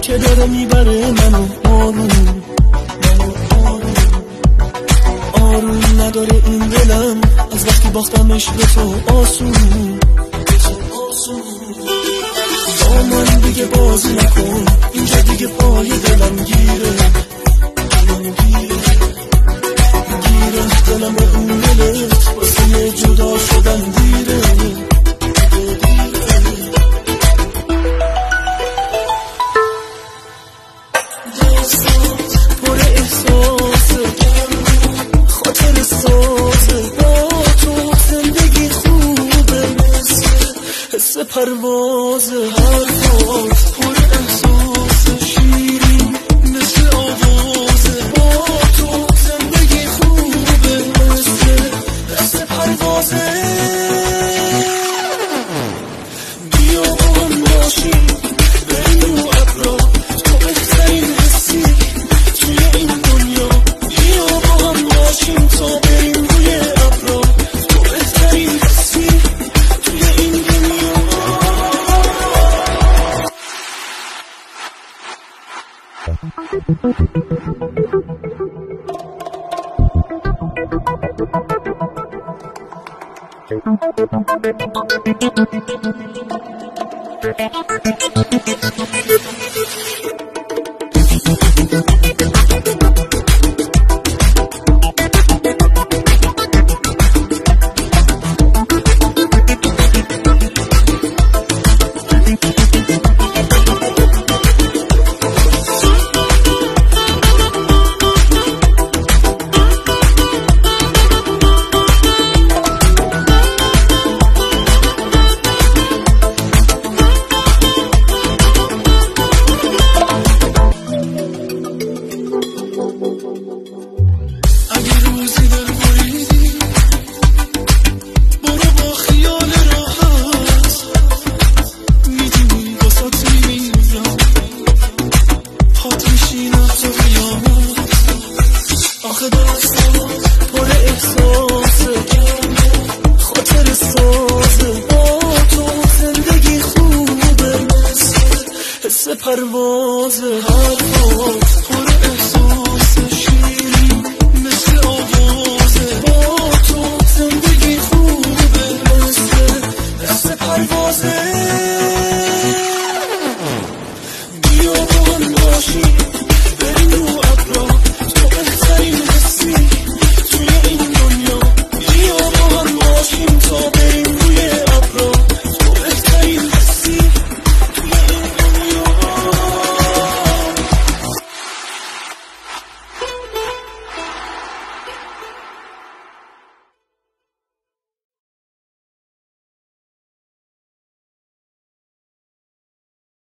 که داره میبره منو آروم آروم نداره این دلم از وقتی باختمش به تو آسون با من دیگه بازی نکن اینجا دیگه پای دلم گیره دلم به اون دلت واسه جدا شدن دیره پر احساسه خاطر سازه با تو زندگی خوبه حس پروازه حرفات پر احساسه شیرین مثل آوازه با تو زندگی خوبه حس پروازه بیا با هم باشیم بریم رو ابرا تو بهترین حسی توی این دنیا بیا با هم باشیم تا بریم روی ابرا تو بهترین حسی توی این دنیا پر احساسه خاطر سازه با تو زندگی خوبه حس پروازه